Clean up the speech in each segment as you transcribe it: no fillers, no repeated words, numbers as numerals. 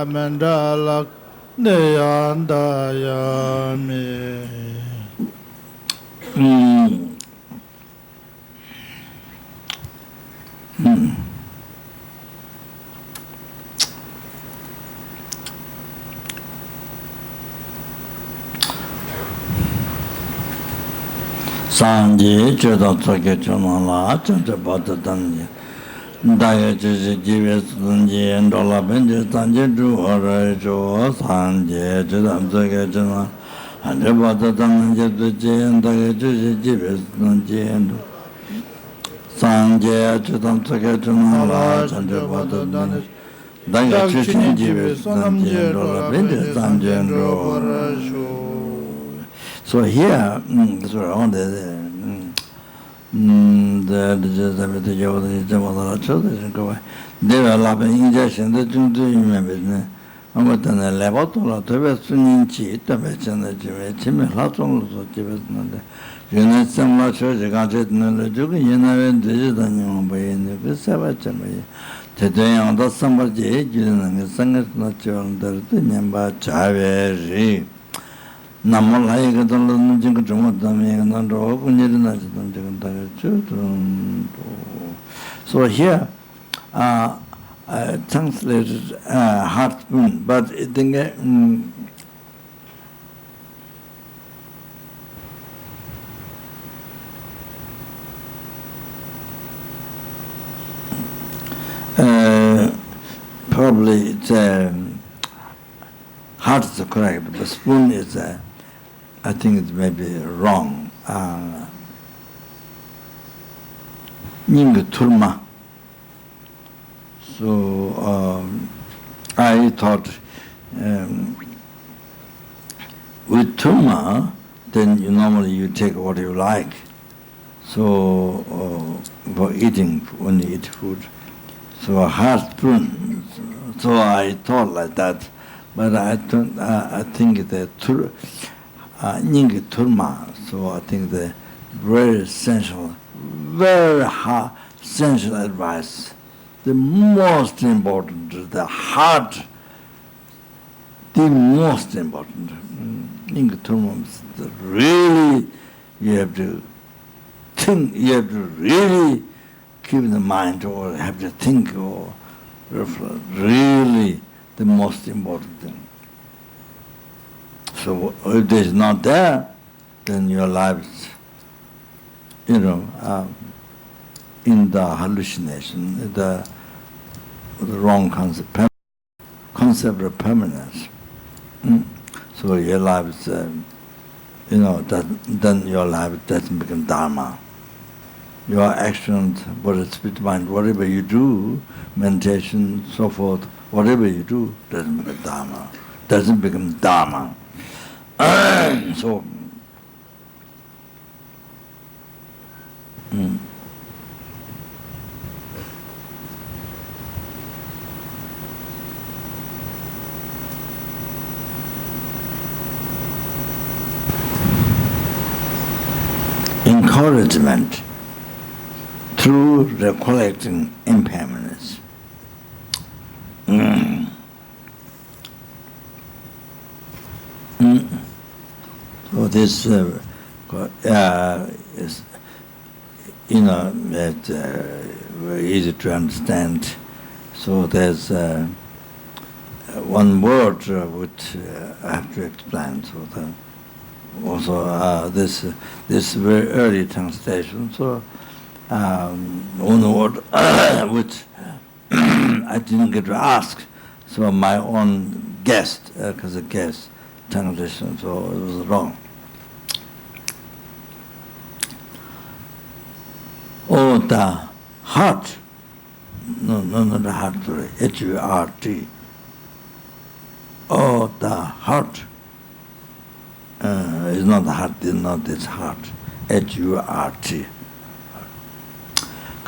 Mandalak Neyandayami. Sanji Choda Tsake Chonala Chancha Bata Tanji Daya Chichi Jive Sanji Ndola Benji Sanji Juhara Jo Sanji Choda Tsake Chonala Chancha Bata Tanji Tuji Daya Chichi Jive Sanji Sanji Choda Tsake Chonala Chancha Bata Tanji Daya Chichi Jive Sanji Ndola Benji Sanji Juhara Jo. So here, so on the they were laughing injection, the Jundu business. I'm what an elevator, the best in cheat, the best and the Jimmy Laton, so give it another. You know, some much church, you got it, no, the Jugan, you never did on your way in the Savage. Today, on the somebody, you know, sang it not your number, Kyabje. Namalai don't think of so here translated heart spoon, but I think probably it's heart is correct, but spoon is I think it may be wrong. Ning Turma. So I thought with Turma, then you take what you like. So for eating, when you eat food. So a hard spoon. So I thought like that, but I think that Ning Turma, so I think the very essential, very hard, essential advice, the most important, the heart, the most important. Ning Turma is really, you have to think, you have to really keep in the mind or have to think or reflect, really the most important thing. So if it is not there, then your life is, in the hallucination, the wrong concept of permanence. So your life is, then your life doesn't become Dharma. Your actions, speech, mind, whatever you do, meditation, so forth, whatever you do, doesn't become Dharma. Doesn't become Dharma. So, encouragement through recollecting impermanence. So this is, very easy to understand. So there's one word which I have to explain. So also this very early translation. So one word which I didn't get to ask. So my own guest, because a guest translation, so it was wrong. Oh, the heart. No, not the heart, sorry. H-U-R-T. Oh, the heart. It's not the heart, it's not this heart. H-U-R-T.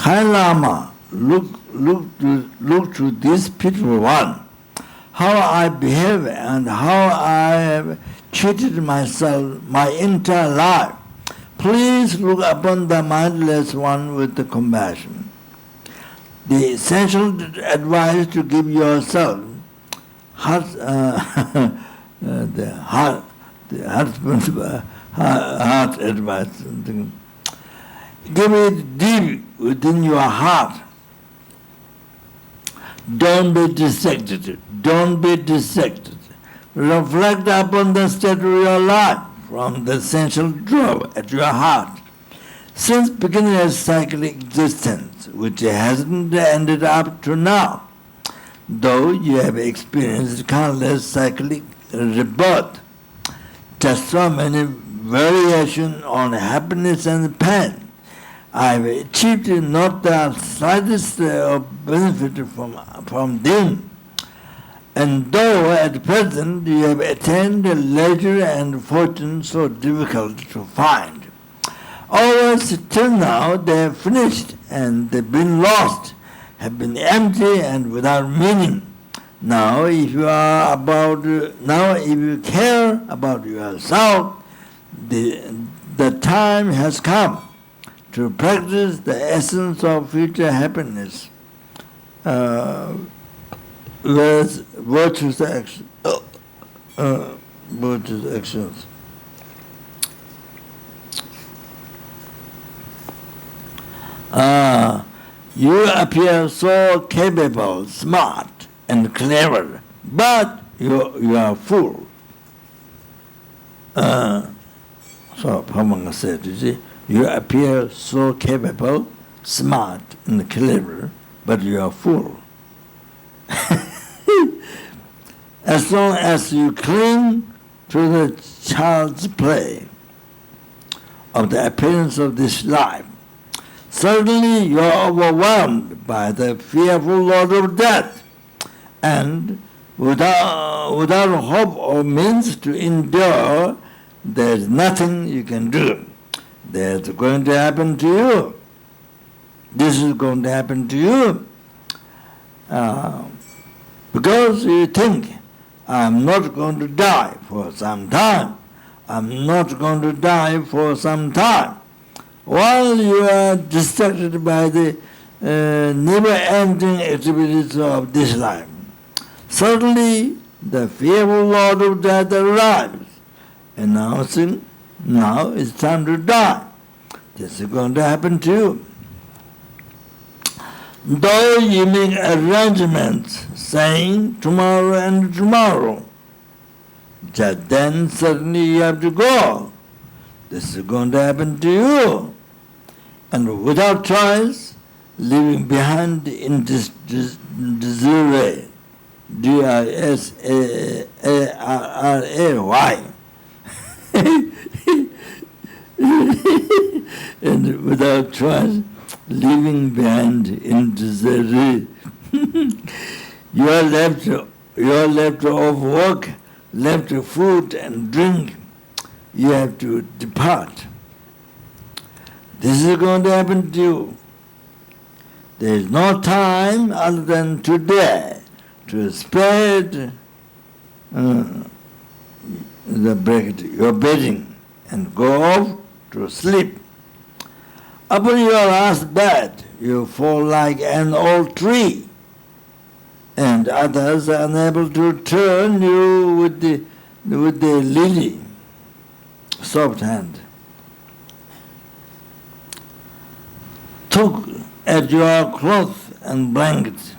Lama, look to this pitiful one. How I behave and how I have cheated myself my entire life. Please look upon the mindless one with the compassion. The essential advice to give yourself, the husband's heart advice. Give it deep within your heart. Don't be distracted. Don't be distracted. Reflect upon the state of your life from the essential drop at your heart. Since beginning of cyclic existence, which hasn't ended up to now, though you have experienced countless cyclic rebirth, just so many variations on happiness and pain, I have achieved not the slightest benefit from them. And though at present you have attained leisure and fortune so difficult to find, always till now they have finished and they've been lost, have been empty and without meaning. Now if you care about yourself, the time has come to practice the essence of future happiness with virtuous action, virtuous actions. You appear so capable, smart, and clever, but you are fool. So Pamanga said, you see, you appear so capable, smart, and clever, but you are fool. As long as you cling to the child's play of the appearance of this life, suddenly you are overwhelmed by the fearful load of death, and without hope or means to endure, there is nothing you can do. That's going to happen to you. This is going to happen to you. Because you think, I'm not going to die for some time. I'm not going to die for some time. While you are distracted by the never-ending activities of this life, suddenly the fearful Lord of Death arrives, announcing, now it's time to die. This is going to happen to you. Though you make arrangements saying tomorrow and tomorrow, just then suddenly you have to go. This is going to happen to you. And without choice, leaving behind in this disarray, D-I-S-A-R-R-A-Y. And without choice, leaving behind in disarray. You are left off work, left to food and drink. You have to depart. This is going to happen to you. There is no time other than today to spread your bedding and go off to sleep. Upon your last bed, you fall like an old tree, and others are unable to turn you with the lily, soft hand. Took at your clothes and blankets.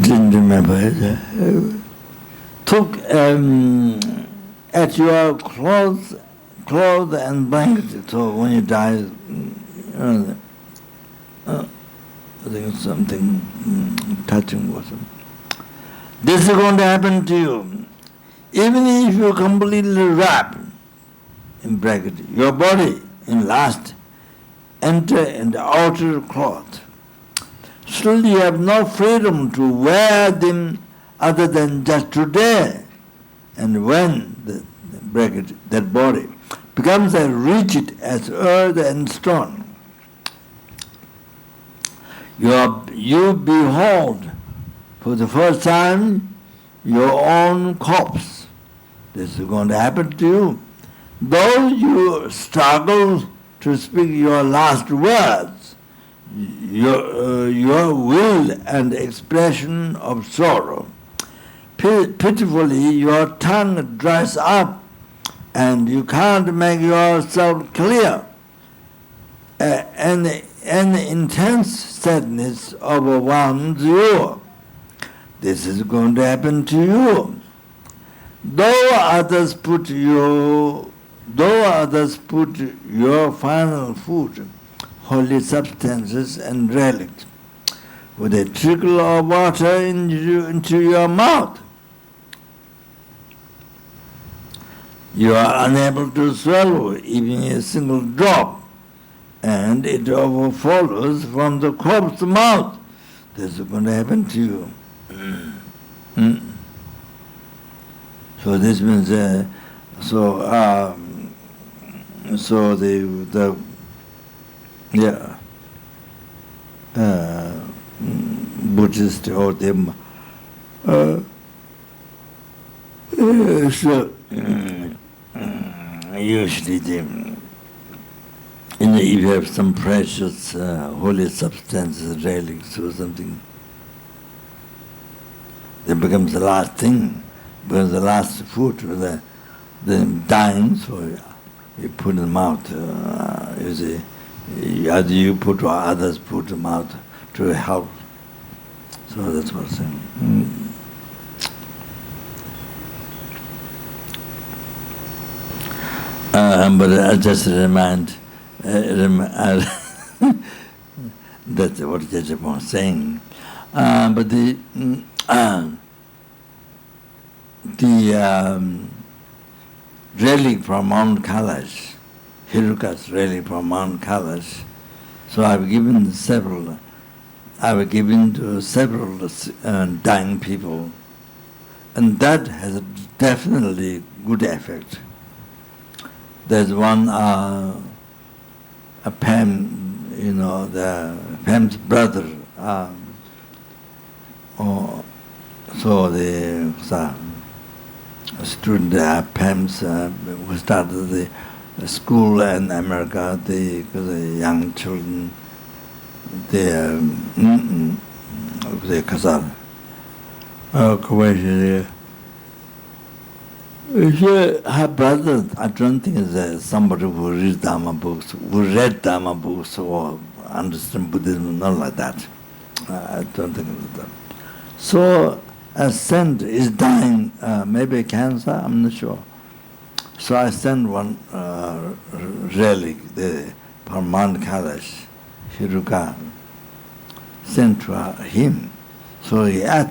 Didn't remember it. Took at your clothes and blankets. So when you die, I think something touching was. This is going to happen to you. Even if you completely wrap, in bracket, your body in last, enter in the outer cloth. Still you have no freedom to wear them other than just today. And when the bracket, that body, becomes as rigid as earth and stone, You behold for the first time your own corpse. This is going to happen to you. Though you struggle to speak your last words, your will and expression of sorrow, pitifully your tongue dries up and you can't make yourself clear. An intense sadness overwhelms you. This is going to happen to you. Though others put your final food, holy substances and relics, with a trickle of water into your mouth, you are unable to swallow even a single drop, and it overflows from the corpse's mouth. This is going to happen to you. So this means, Buddhist or them, usually them, if you have some precious holy substances, relics or something, that becomes the last thing, becomes the last food, the dying, so you put in the mouth, you see, either you put or others put in the mouth to help. So that's what I'm saying. But I just remind that's what Kyabje was saying. But the relic from Mount Kailash, Hiruka's relic from Mount Kailash. So I've given to several dying people, and that has definitely good effect. There's one, Pam, Pam's brother. So the student Pam's who started the school in America, the young children, the Kazal. Her brother, I don't think is somebody who reads Dharma books, who read Dharma books or understand Buddhism, not like that. I don't think it's that. So a saint is dying, maybe cancer, I'm not sure. So I sent one relic, from Mount Kailash, Hiruka, sent to him. So he ate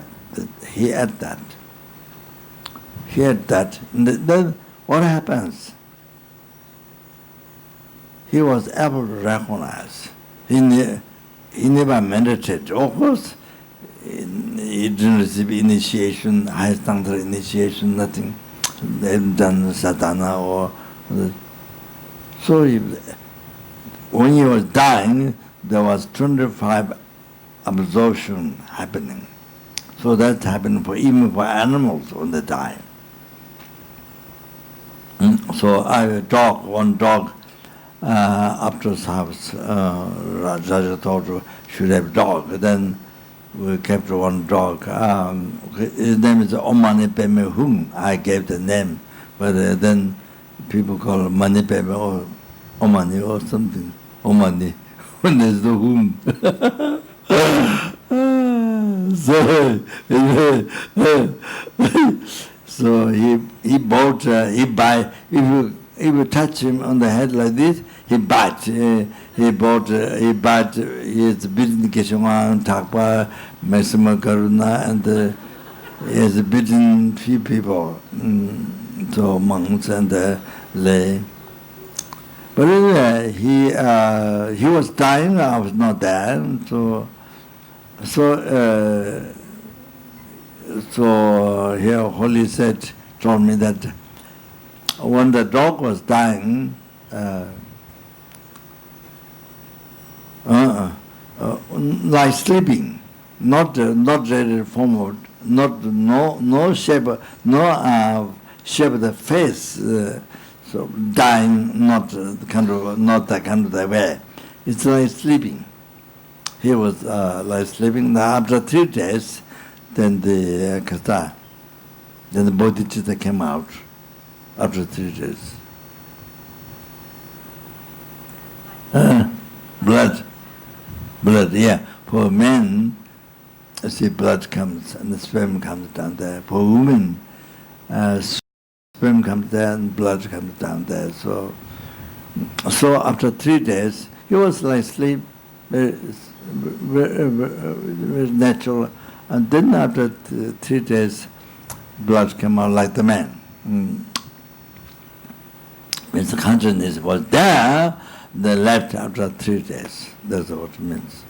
that. Then what happens? He was able to recognize. He never meditated. Of course, he didn't receive initiation, high standard initiation, nothing. They hadn't done sadhana or... So when he was dying, there was 25 absorption happening. So that happened even for animals when they die. So I have one dog, after his house, Raja told you should have dog. Then we kept one dog. His name is Omani Peme Hung. I gave the name, but then people call Mani Peme or Omani or something. Omani, when there's the Hung. So he bite. If you touch him on the head like this, he bites. He bite. He's bitten Keshama, Thakpa, Mesima Karuna, and he has bitten few people, so monks and lay. But anyway, he was dying. I was not there, So here Holy told me that when the dog was dying, like sleeping, not really forward, no shape, no shape of the face, so dying, not that kind of the way. It's like sleeping. He was like sleeping. After 3 days, then the kata, then the bodhicitta came out after 3 days. Blood, yeah. For men, see, blood comes and the sperm comes down there. For women, sperm comes there and blood comes down there. So after 3 days, he was like sleep, very natural. And then after 3 days, blood came out like the man. Means the consciousness was there, they left after 3 days. That's what it means.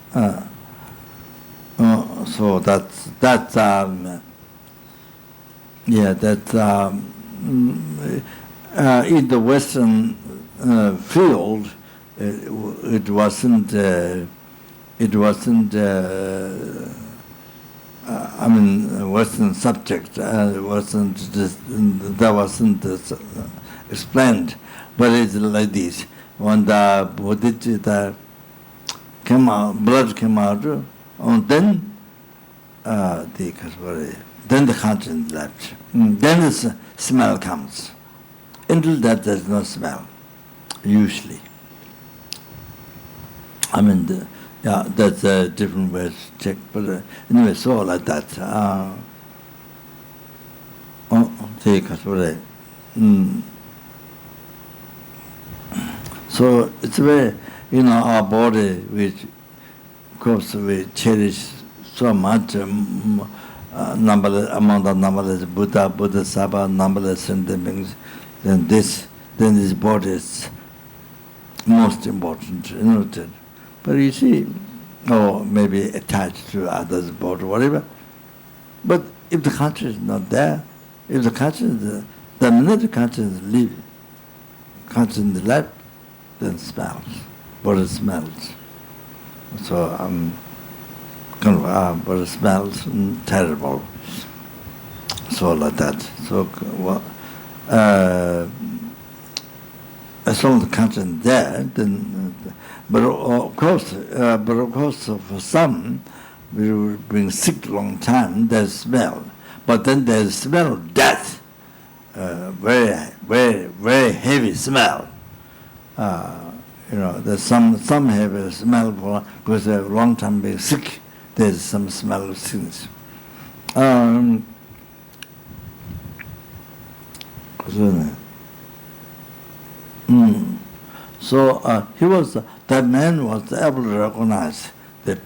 So that's in the Western field, it wasn't. I mean, Western subject wasn't. That wasn't explained, but it's like this. When the bodhicitta came out, blood came out, and then then the conscience left. Then the smell comes. Until that, there's no smell, usually. I mean, that's a different way to check, but anyway, so like that. So it's very, our body, which, of course, we cherish so much, numberless, among the numberless Bodhisattva, numberless sentient beings, then this body is most important, But you see, or maybe attached to others' body, whatever. But if the consciousness is not there, if the consciousness, the minute the consciousness leaves, consciousness left, then smells, body smells. So body smells terrible. So like that. So as long as the consciousness is there, then. But of course, for some, we will been sick a long time. There's smell, but then there's smell of death. Very, very, very heavy smell. There's some heavy smell because they're a long time being sick. There's some smell of sickness. So that man was able to recognize that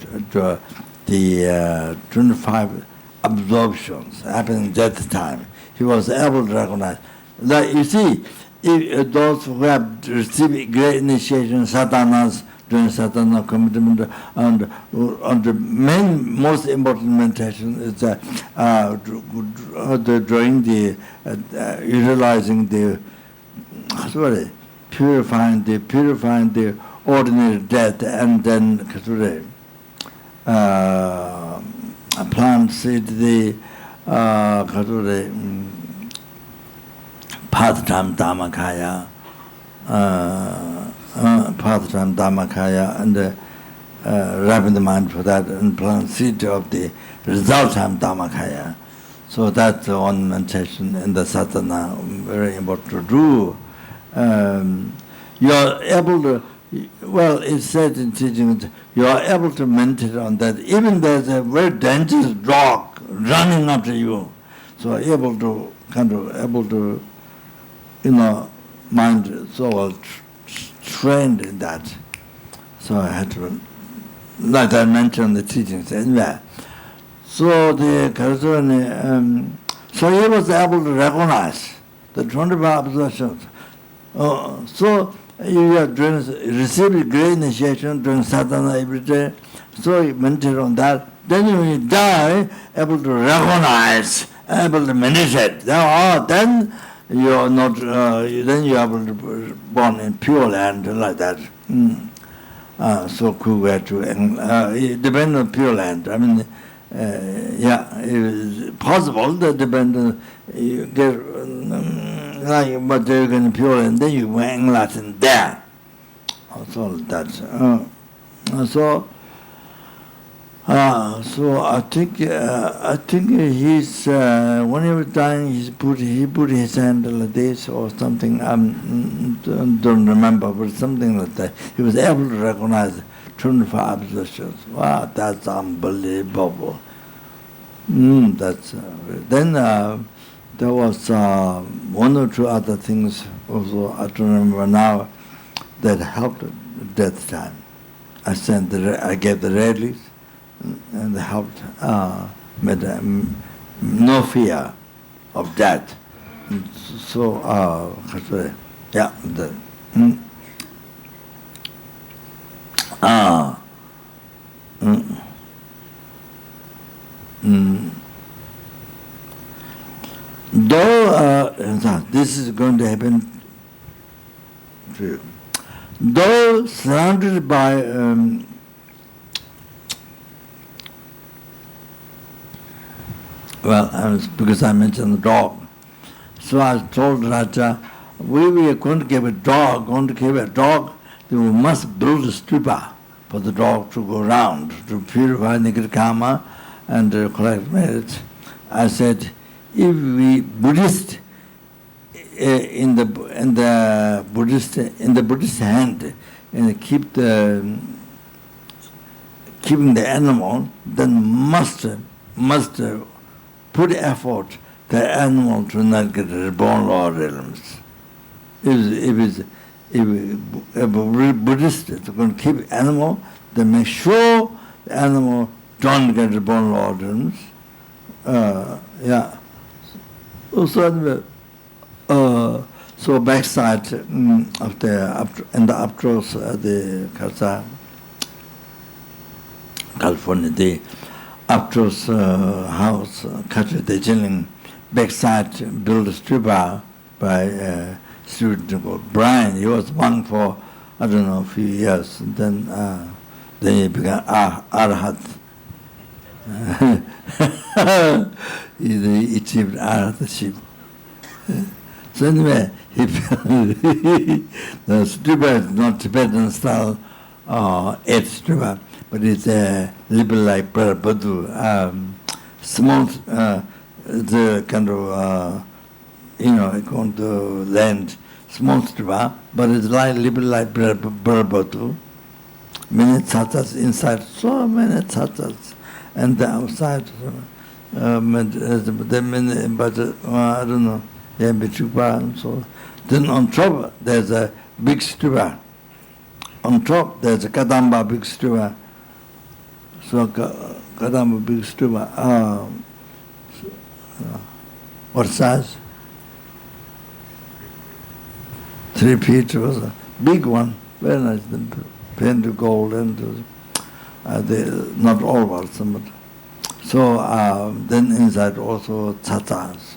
the 25 absorptions happening at that time. He was able to recognize. Like you see, if those who have received great initiation, sadhanas, doing sadhana commitment, and the most important meditation is utilizing the purifying the ordinary death, and then plant seed the part-time Dharmakaya, and wrapping the mind for that, and plant seed of the result-time Dharmakaya. So that's one meditation in the sadhana, very important to do. You are able to, it's said in teaching, you are able to meditate on that. Even there's a very dangerous dog running after you. So able to, mind so well trained in that. So I had to, like I mentioned the teachings anyway. So so he was able to recognize the 25 observations. So you are receiving great initiation, doing sadhana every day. So you meditate on that. Then when you die, able to recognize, able to meditate. Then you are not. Then you are able to born in pure land like that. so cool where to, it depends on Pure Land. I mean, yeah, it's possible that depends on, you get, like, but you can Pure Land, then you went England in there. So that, so I think he's when he was dying, he put his hand like this or something. I don't remember, but something like that. He was able to recognize 25 positions. Wow, that's unbelievable. That's then there was one or two other things also. I don't remember now that helped at that time. I gave the rallies. And helped, made no fear of death. So, yeah, though this is going to happen to you, though surrounded by well, because I mentioned the dog. So I told Raja, we were going to give a dog, then we must build a stupa for the dog to go around, to purify negative karma and collect merit. I said, if we Buddhist in the Buddhist hand and keeping the animal, then must put effort the animal to not get reborn lower realms. If Buddhist is going to keep animal, then make sure the animal don't get reborn lower realms. Yeah. So backside of the updraws the California, the Updraws house, Kyabje, backside built a stupa by a student called Brian. He was monk for, I don't know, a few years. And then he became Arhat. He achieved Arhatship. So anyway, the stupa is not Tibetan style, eight stupa, but it's a little like Prabhupada, small, the kind of, going to land, small stupa, but it's like little like Prabhupada. Many tatas inside, so many tatas, and the outside, but I don't know, yeah, Bichupa, so. Then on top, there's a big stupa. On top, there's a Kadamba big stupa. So Kadamba big stupa. What size? 3 feet was a big one, very nice. Painted gold and not all was some. So then inside also tatas.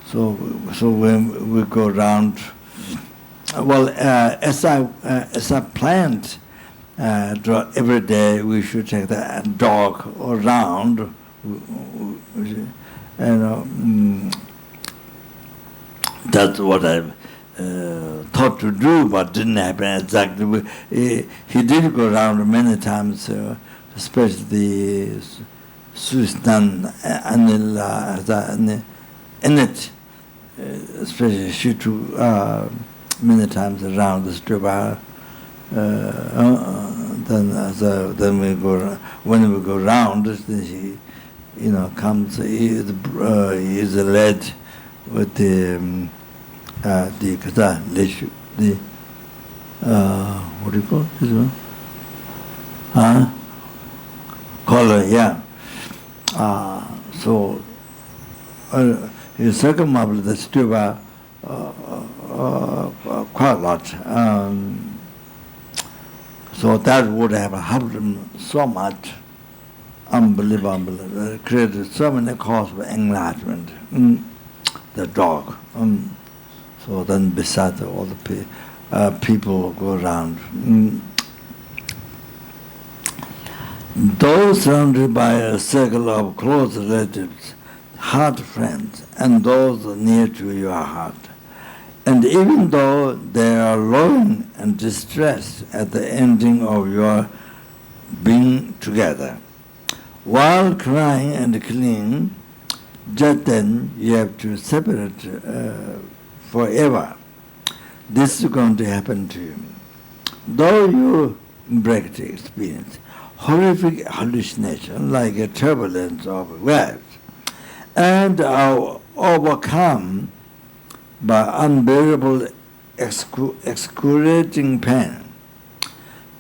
So when we go around. Well, as I planned, every day we should take the dog around, that's what I thought to do, but didn't happen exactly. He did go around many times, especially the Suistan Annette, especially she too. Many times around the stupa. Then we go when we go round. He, comes. He is led with the what do you call this one? Collar, yeah. So he circumambulated the stupa. Quite a lot. So that would have helped him so much. Unbelievable. It created so many causes for enlightenment. The dog. So then beside all the people go around. Those surrounded by a circle of close relatives, heart friends, and those near to your heart. And even though they are longing and distressed at the ending of your being together, while crying and clinging, just then you have to separate forever. This is going to happen to you. Though you break the experience horrific hallucination like a turbulence of waves, and are overcome by unbearable excruciating pain.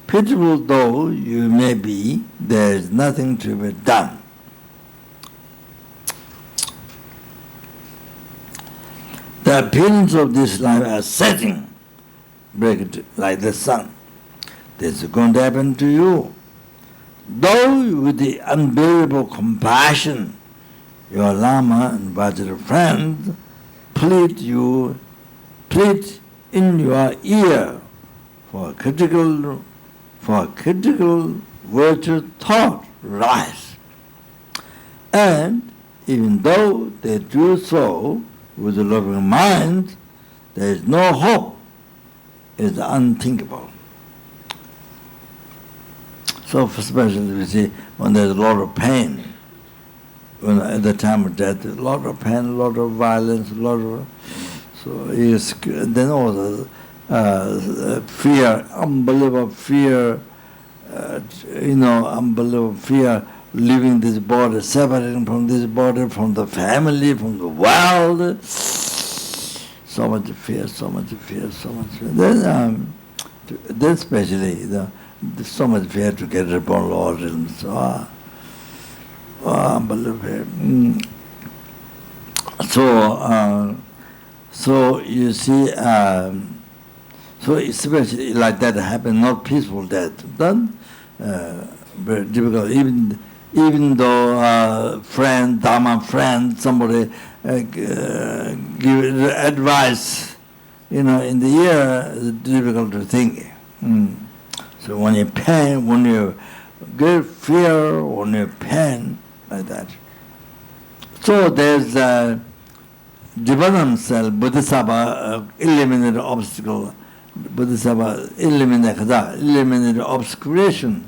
Pitiful though you may be, there is nothing to be done. The appearance of this life are setting, break it like the sun. This is going to happen to you. Though with the unbearable compassion, your Lama and Vajra friends plead in your ear for critical virtue thought rise. And even though they do so with a loving mind, there is no hope. It is unthinkable. So especially we see when there's a lot of pain, when at the time of death, a lot of pain, a lot of violence, a lot of then all the fear, unbelievable fear, unbelievable fear, leaving this body, separating from this body, from the family, from the world. So much fear, so much fear, so much fear. Then especially there's so much fear to get reborn Lord realms. Unbelievable. So you see, so especially like that happen, not peaceful death. Then very difficult. Even though friend, Dharma friend, somebody give advice, in the ear, it's difficult to think. So when you pain, when you get fear, when you pain, like that. So there's Jivanam cell, Bodhisattva, eliminate obstacle, Bodhisattva, eliminate obscuration,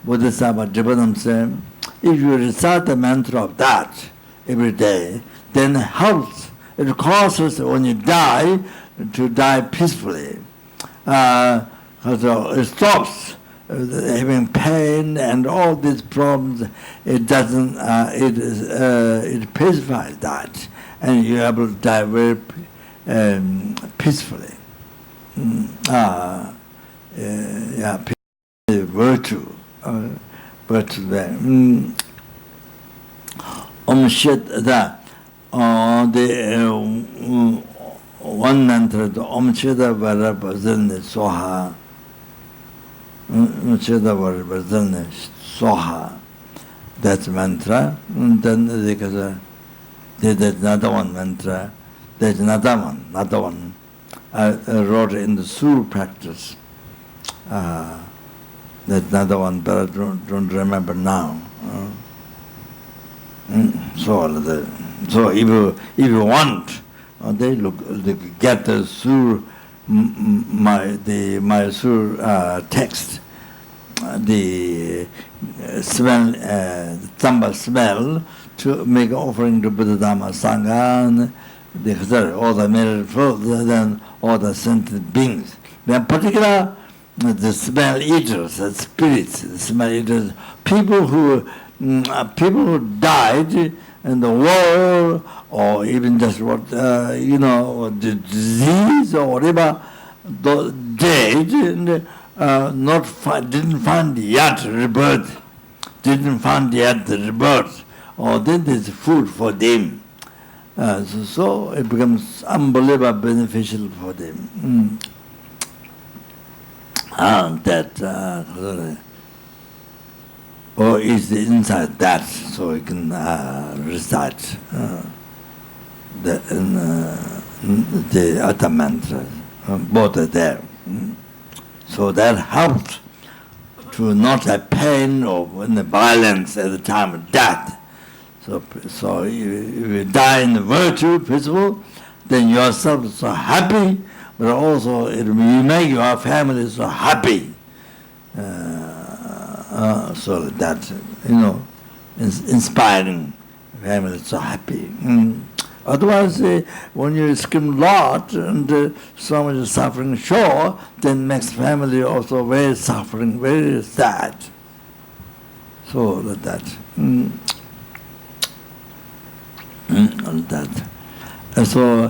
Bodhisattva, Jivanam cell. If you recite the mantra of that every day, then it helps. It causes when you die to die peacefully. So it stops having pain and all these problems. It doesn't. It pacifies that, and you're able to die very peacefully. Virtue there. The one mantra, the Om Cheda Vara Bhajane Soha. Cheda Vara Bhajane Soha. That's mantra. And then there's another one mantra. There's another one. I wrote in the Sur practice. There's another one, but I don't remember now. So if you want, they get the Sur, my Sur text, the smell, Tamba smell, to make offering to Buddha Dharma Sangha, all the merit fruit, then all the sentient beings. In particular, the smell eaters, the spirits, the smell eaters, people who died in the war, or even just the disease or whatever, dead, and didn't find yet rebirth, the rebirth, or then there's food for them. So it becomes unbelievably beneficial for them. Or is inside that, so you can recite the other mantras, both are there. So that helps to not have pain or in the violence at the time of death. So if you die in the virtue, peaceful, then yourself is so happy, but also it will make your family so happy. So that, inspiring family so happy. Otherwise, when you scream a lot and so much suffering sure, then makes family also very suffering, very sad. So that. And so